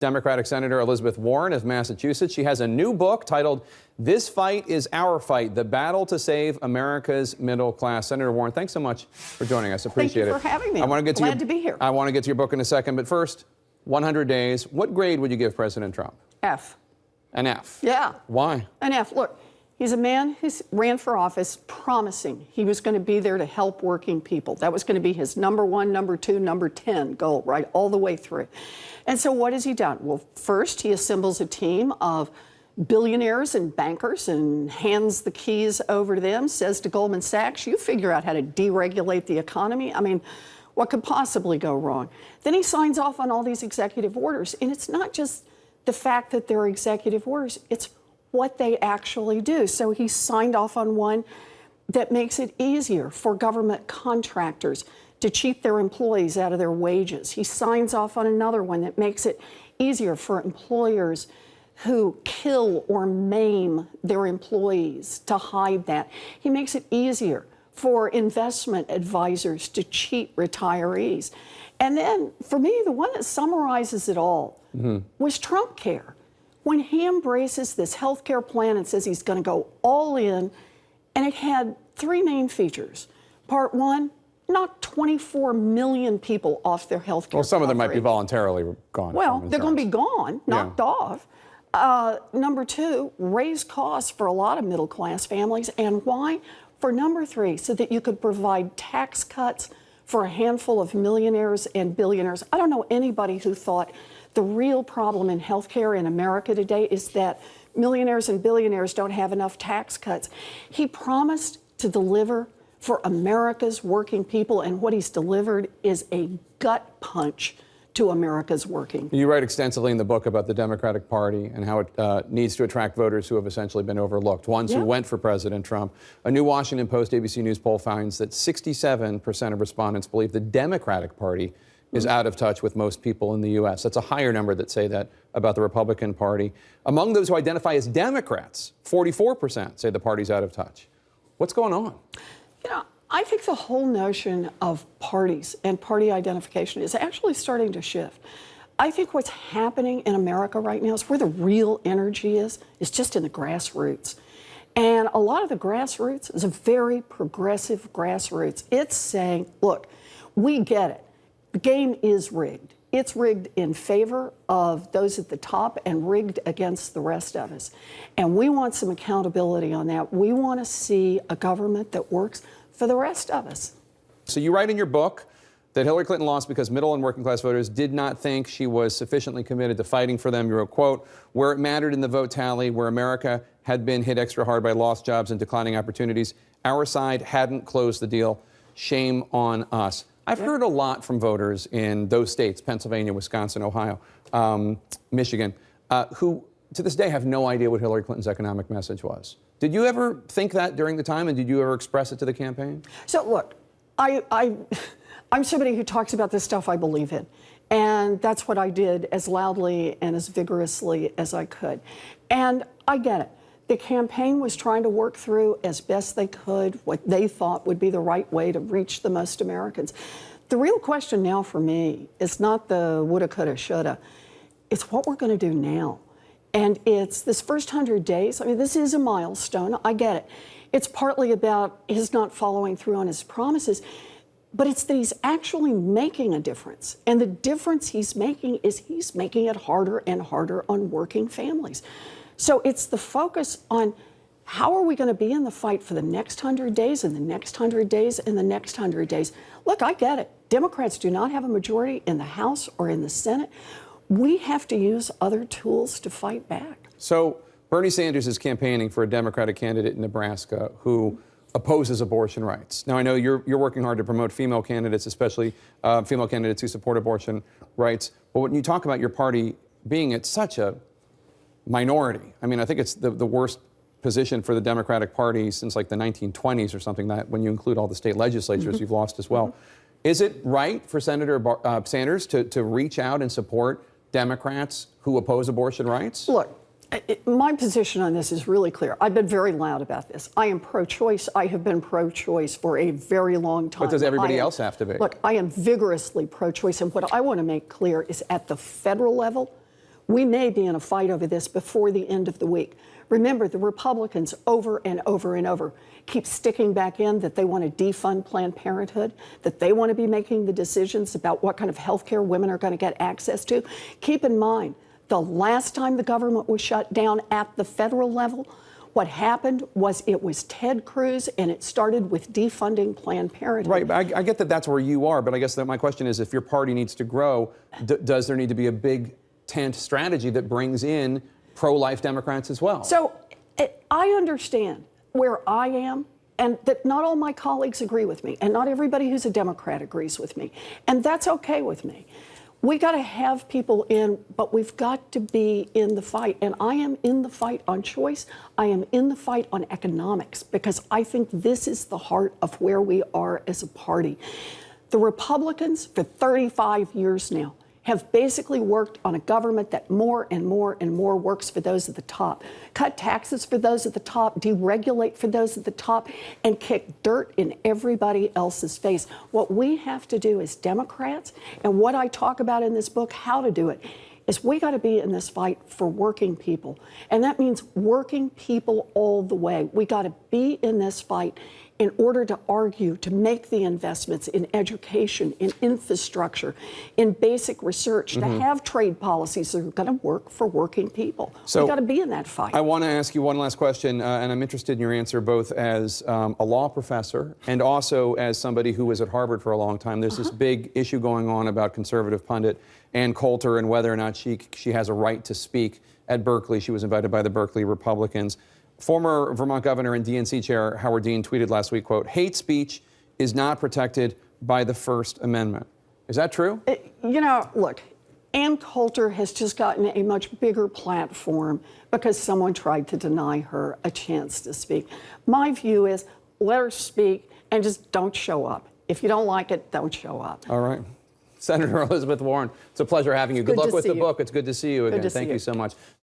Democratic Senator Elizabeth Warren of Massachusetts. She has a new book titled This Fight is Our Fight, The Battle to Save America's Middle Class. Senator Warren, thanks so much for joining us. Appreciate it. Thank you for having me. I want to get Glad to be here. I want to get to your book in a second, but first, 100 days. What grade would you give President Trump? F. An F? Yeah. Why? An F. Look, he's a man who ran for office promising he was going to be there to help working people. That was going to be his number one, number two, number 10 goal, right, all the way through. And so what has he done? Well, first, he assembles a team of billionaires and bankers and hands the keys over to them, says to Goldman Sachs, you figure out how to deregulate the economy. I mean, what could possibly go wrong? Then he signs off on all these executive orders. And it's not just the fact that they're executive orders, it's what they actually do. So he signed off on one that makes it easier for government contractors to cheat their employees out of their wages. He signs off on another one that makes it easier for employers who kill or maim their employees to hide that. He makes it easier for investment advisors to cheat retirees. And then, for me, the one that summarizes it all was Trump Care. When he embraces this health care plan and says he's going to go all in, and it had three main features. Part one, knock 24 million people off their health care. Well, some of them might be voluntarily gone. Well, they're going to be gone, knocked off. Number two, raise costs for a lot of middle-class families. And why? For number three, so that you could provide tax cuts for a handful of millionaires and billionaires. I don't know anybody who thought the real problem in healthcare in America today is that millionaires and billionaires don't have enough tax cuts. He promised to deliver for America's working people, and what he's delivered is a gut punch to America's working. You write extensively in the book about the Democratic Party and how it needs to attract voters who have essentially been overlooked, ones who went for President Trump. A new Washington Post ABC News poll finds that 67% of respondents believe the Democratic Party is out of touch with most people in the U.S. That's a higher number that say that about the Republican Party. Among those who identify as Democrats, 44% say the party's out of touch. What's going on? You know, I think the whole notion of parties and party identification is actually starting to shift. I think what's happening in America right now is where the real energy is just in the grassroots. And a lot of the grassroots is a very progressive grassroots. It's saying, look, we get it. The game is rigged. It's rigged in favor of those at the top and rigged against the rest of us. And we want some accountability on that. We want to see a government that works for the rest of us. So you write in your book that Hillary Clinton lost because middle and working class voters did not think she was sufficiently committed to fighting for them. You wrote, quote, where it mattered in the vote tally, where America had been hit extra hard by lost jobs and declining opportunities, our side hadn't closed the deal. Shame on us. I've heard a lot from voters in those states, Pennsylvania, Wisconsin, Ohio, Michigan, who to this day have no idea what Hillary Clinton's economic message was. Did you ever think that during the time, and did you ever express it to the campaign? So look, I'm somebody who talks about this stuff I believe in. And that's what I did as loudly and as vigorously as I could. And I get it. The campaign was trying to work through as best they could what they thought would be the right way to reach the most Americans. The real question now for me is not the woulda, coulda, shoulda. It's what we're going to do now. And it's this first 100 days. I mean, this is a milestone. I get it. It's partly about his not following through on his promises, but it's that he's actually making a difference. And the difference he's making is he's making it harder and harder on working families. So it's the focus on how are we going to be in the fight for the next 100 days and the next 100 days and the next 100 days. Look, I get it. Democrats do not have a majority in the House or in the Senate. We have to use other tools to fight back. So Bernie Sanders is campaigning for a Democratic candidate in Nebraska who opposes abortion rights. Now, I know you're working hard to promote female candidates, especially female candidates who support abortion rights. But when you talk about your party being at such a minority, I mean, I think it's the worst position for the Democratic Party since like the 1920s or something, that when you include all the state legislatures you've lost as well. Is it right for Senator Sanders to reach out and support Democrats who oppose abortion rights? Look, my position on this is really clear. I've been very loud about this. I am pro-choice. I have been pro-choice for a very long time. But does everybody else have to be? Look, I am vigorously pro-choice, and what I want to make clear is at the federal level, We may be in a fight over this before the end of the week. Remember, the Republicans over and over and over keep sticking back in that they want to defund Planned Parenthood, that they want to be making the decisions about what kind of health care women are going to get access to. Keep in mind, the last time the government was shut down at the federal level, what happened was it was Ted Cruz, and it started with defunding Planned Parenthood. Right, but I get that that's where you are, but I guess that my question is, if your party needs to grow, does there need to be a big tent strategy that brings in pro-life Democrats as well? So I understand where I am, and that not all my colleagues agree with me, and not everybody who's a Democrat agrees with me, and that's okay with me. We got to have people in, but we've got to be in the fight. And I am in the fight on choice. I am in the fight on economics, because I think this is the heart of where we are as a party. The Republicans, for 35 years now, have basically worked on a government that more and more and more works for those at the top. Cut taxes for those at the top, deregulate for those at the top, and kick dirt in everybody else's face. What we have to do as Democrats, and what I talk about in this book, how to do it, is we got to be in this fight for working people. And that means working people all the way. We got to be in this fight in order to argue, to make the investments in education, in infrastructure, in basic research, to have trade policies that are going to work for working people. So we got to be in that fight. I want to ask you one last question, and I'm interested in your answer both as a law professor and also as somebody who was at Harvard for a long time. There's this big issue going on about conservative pundit Ann Coulter and whether or not she has a right to speak at Berkeley. She was invited by the Berkeley Republicans. Former Vermont Governor and DNC Chair Howard Dean tweeted last week, quote, "Hate speech is not protected by the First Amendment." Is that true? You know, look, Ann Coulter has just gotten a much bigger platform because someone tried to deny her a chance to speak. My view is let her speak and just don't show up. If you don't like it, don't show up. All right. Senator Elizabeth Warren, it's a pleasure having you. Good luck with the book. It's good to see you again. Thank you so much.